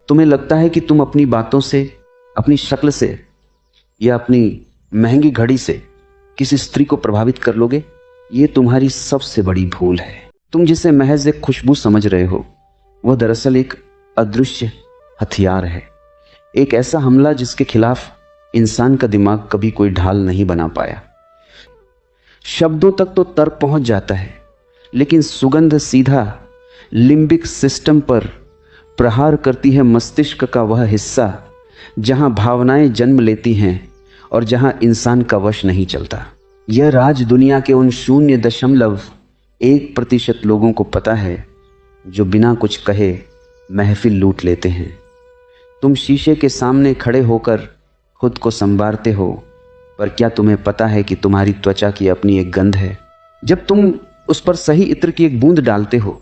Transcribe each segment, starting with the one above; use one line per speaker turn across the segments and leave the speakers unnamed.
तुम्हें लगता है कि तुम अपनी बातों से, अपनी शक्ल से या अपनी महंगी घड़ी से किसी स्त्री को प्रभावित कर लोगे? ये तुम्हारी सबसे बड़ी भूल है। तुम जिसे महज एक खुशबू समझ रहे हो, वह दरअसल एक अदृश्य हथियार है, एक ऐसा हमला जिसके खिलाफ इंसान का दिमाग कभी कोई ढाल नहीं बना पाया। शब्दों तक तो तर्क पहुंच जाता है, लेकिन सुगंध सीधा लिम्बिक सिस्टम पर प्रहार करती है, मस्तिष्क का वह हिस्सा जहां भावनाएं जन्म लेती हैं और जहां इंसान का वश नहीं चलता। यह राज दुनिया के उन 0.1% लोगों को पता है जो बिना कुछ कहे महफिल लूट लेते हैं। तुम शीशे के सामने खड़े होकर खुद को संवारते हो, पर क्या तुम्हें पता है कि तुम्हारी त्वचा की अपनी एक गंध है? जब तुम उस पर सही इत्र की एक बूंद डालते हो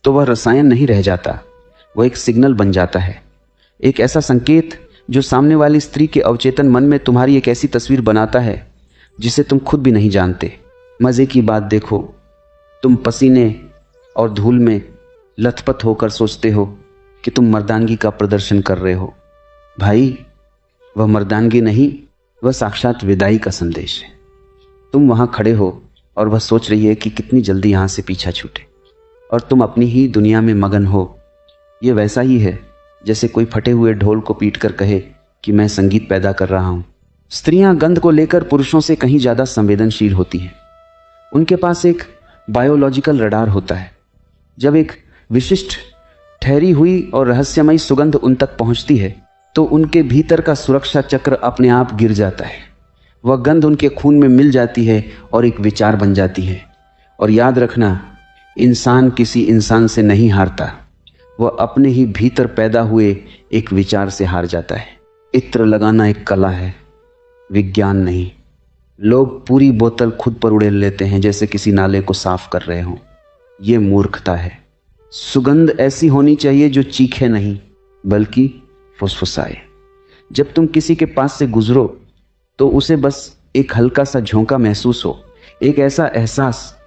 तो वह रसायन नहीं रह जाता, वह एक सिग्नल बन जाता है, एक ऐसा संकेत जो सामने वाली स्त्री के अवचेतन मन में तुम्हारी एक ऐसी तस्वीर बनाता है जिसे तुम खुद भी नहीं जानते। मज़े की बात देखो, तुम पसीने और धूल में लथपथ होकर सोचते हो कि तुम मर्दानगी का प्रदर्शन कर रहे हो। भाई, वह मर्दानगी नहीं, वह साक्षात विदाई का संदेश है। तुम वहां खड़े हो और वह सोच रही है कि कितनी जल्दी यहां से पीछा छूटे, और तुम अपनी ही दुनिया में मगन हो। यह वैसा ही है जैसे कोई फटे हुए ढोल को पीट कर कहे कि मैं संगीत पैदा कर रहा हूं। स्त्रियां गंध को लेकर पुरुषों से कहीं ज्यादा संवेदनशील होती हैं। उनके पास एक बायोलॉजिकल रडार होता है। जब एक विशिष्ट, ठहरी हुई और रहस्यमयी सुगंध उन तक पहुंचती है तो उनके भीतर का सुरक्षा चक्र अपने आप गिर जाता है। वह गंध उनके खून में मिल जाती है और एक विचार बन जाती है। और याद रखना, इंसान किसी इंसान से नहीं हारता, वह अपने ही भीतर पैदा हुए एक विचार से हार जाता है। इत्र लगाना एक कला है, विज्ञान नहीं। लोग पूरी बोतल खुद पर उड़ेल लेते हैं जैसे किसी नाले को साफ कर रहे हों। ये मूर्खता है। सुगंध ऐसी होनी चाहिए जो चीखे नहीं बल्कि फुसफुसाए। जब तुम किसी के पास से गुजरो तो उसे बस एक हल्का सा झोंका महसूस हो, एक ऐसा एहसास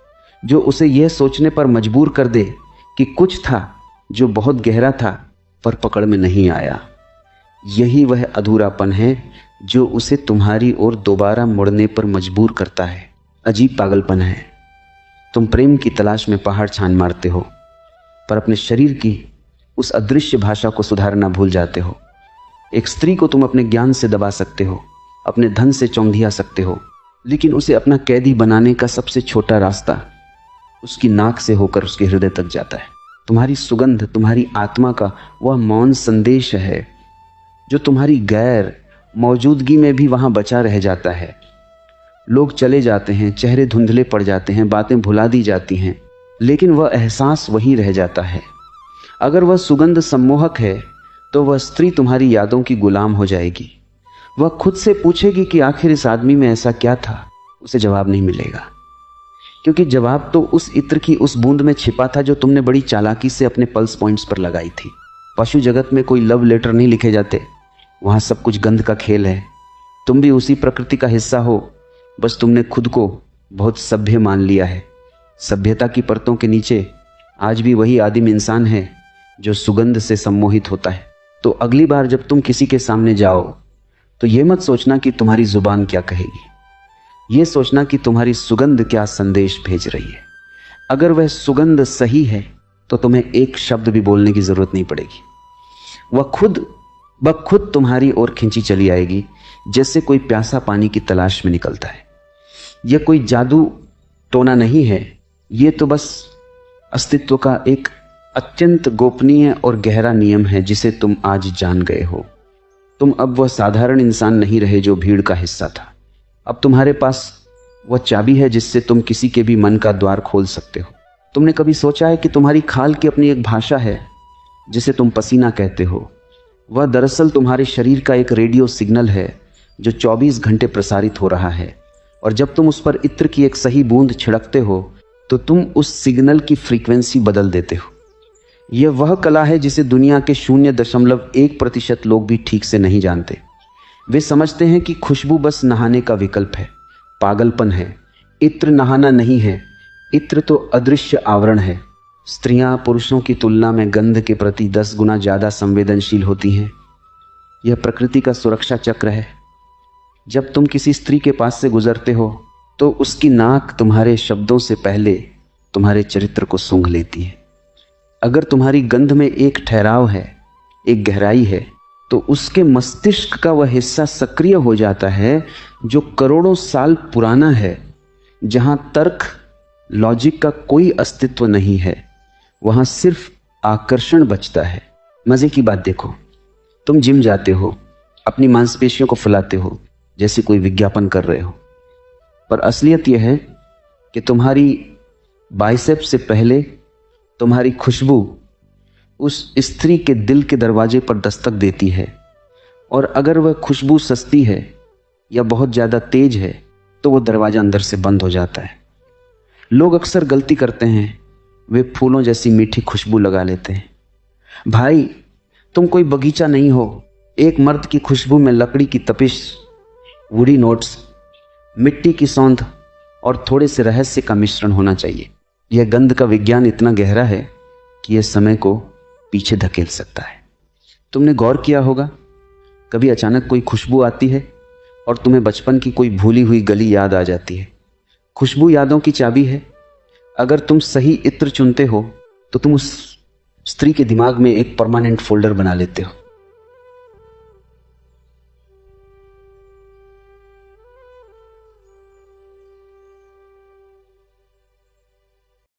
जो उसे यह सोचने पर मजबूर कर दे कि कुछ था जो बहुत गहरा था पर पकड़ में नहीं आया। यही वह अधूरापन है जो उसे तुम्हारी ओर दोबारा मुड़ने पर मजबूर करता है। अजीब पागलपन है। तुम प्रेम की तलाश में पहाड़ छान मारते हो, पर अपने शरीर की उस अदृश्य भाषा को सुधारना भूल जाते हो। एक स्त्री को तुम अपने ज्ञान से दबा सकते हो, अपने धन से चौंधिया सकते हो, लेकिन उसे अपना कैदी बनाने का सबसे छोटा रास्ता उसकी नाक से होकर उसके हृदय तक जाता है। तुम्हारी सुगंध तुम्हारी आत्मा का वह मौन संदेश है जो तुम्हारी गैर मौजूदगी में भी वहां बचा रह जाता है। लोग चले जाते हैं, चेहरे धुंधले पड़ जाते हैं, बातें भुला दी जाती हैं, लेकिन वह एहसास वहीं रह जाता है। अगर वह सुगंध सम्मोहक है तो वह स्त्री तुम्हारी यादों की गुलाम हो जाएगी। वह खुद से पूछेगी कि आखिर इस आदमी में ऐसा क्या था। उसे जवाब नहीं मिलेगा, क्योंकि जवाब तो उस इत्र की उस बूंद में छिपा था जो तुमने बड़ी चालाकी से अपने पल्स पॉइंट्स पर लगाई थी। पशु जगत में कोई लव लेटर नहीं लिखे जाते, वहां सब कुछ गंध का खेल है। तुम भी उसी प्रकृति का हिस्सा हो, बस तुमने खुद को बहुत सभ्य मान लिया है। सभ्यता की परतों के नीचे आज भी वही आदिम इंसान है जो सुगंध से सम्मोहित होता है। तो अगली बार जब तुम किसी के सामने जाओ तो ये मत सोचना कि तुम्हारी जुबान क्या कहेगी, ये सोचना कि तुम्हारी सुगंध क्या संदेश भेज रही है। अगर वह सुगंध सही है तो तुम्हें एक शब्द भी बोलने की जरूरत नहीं पड़ेगी। वह खुद तुम्हारी ओर खिंची चली आएगी, जैसे कोई प्यासा पानी की तलाश में निकलता है। यह कोई जादू टोना नहीं है, ये तो बस अस्तित्व का एक अत्यंत गोपनीय और गहरा नियम है जिसे तुम आज जान गए हो। तुम अब वह साधारण इंसान नहीं रहे जो भीड़ का हिस्सा था। अब तुम्हारे पास वह चाबी है जिससे तुम किसी के भी मन का द्वार खोल सकते हो। तुमने कभी सोचा है कि तुम्हारी खाल की अपनी एक भाषा है जिसे तुम पसीना कहते हो? वह दरअसल तुम्हारे शरीर का एक रेडियो सिग्नल है जो 24 घंटे प्रसारित हो रहा है, और जब तुम उस पर इत्र की एक सही बूंद छिड़कते हो तो तुम उस सिग्नल की फ्रीक्वेंसी बदल देते हो। यह वह कला है जिसे दुनिया के 0.1% लोग भी ठीक से नहीं जानते। वे समझते हैं कि खुशबू बस नहाने का विकल्प है। पागलपन है। इत्र नहाना नहीं है, इत्र तो अदृश्य आवरण है। स्त्रियां पुरुषों की तुलना में गंध के प्रति 10 गुना ज़्यादा संवेदनशील होती हैं। यह प्रकृति का सुरक्षा चक्र है। जब तुम किसी स्त्री के पास से गुजरते हो तो उसकी नाक तुम्हारे शब्दों से पहले तुम्हारे चरित्र को सूंघ लेती है। अगर तुम्हारी गंध में एक ठहराव है, एक गहराई है, तो उसके मस्तिष्क का वह हिस्सा सक्रिय हो जाता है जो करोड़ों साल पुराना है। जहां तर्क, लॉजिक का कोई अस्तित्व नहीं है, वहां सिर्फ आकर्षण बचता है। मजे की बात देखो, तुम जिम जाते हो, अपनी मांसपेशियों को फुलाते हो जैसे कोई विज्ञापन कर रहे हो, पर असलियत यह है कि तुम्हारी बाइसेप्स से पहले तुम्हारी खुशबू उस स्त्री के दिल के दरवाजे पर दस्तक देती है। और अगर वह खुशबू सस्ती है या बहुत ज़्यादा तेज है तो वह दरवाज़ा अंदर से बंद हो जाता है। लोग अक्सर गलती करते हैं, वे फूलों जैसी मीठी खुशबू लगा लेते हैं। भाई, तुम कोई बगीचा नहीं हो। एक मर्द की खुशबू में लकड़ी की तपिश, वुडी नोट्स, मिट्टी की सौंध और थोड़े से रहस्य का मिश्रण होना चाहिए। यह गंध का विज्ञान इतना गहरा है कि यह समय को पीछे धकेल सकता है। तुमने गौर किया होगा, कभी अचानक कोई खुशबू आती है और तुम्हें बचपन की कोई भूली हुई गली याद आ जाती है। खुशबू यादों की चाबी है। अगर तुम सही इत्र चुनते हो तो तुम उस स्त्री के दिमाग में एक परमानेंट फोल्डर बना लेते हो।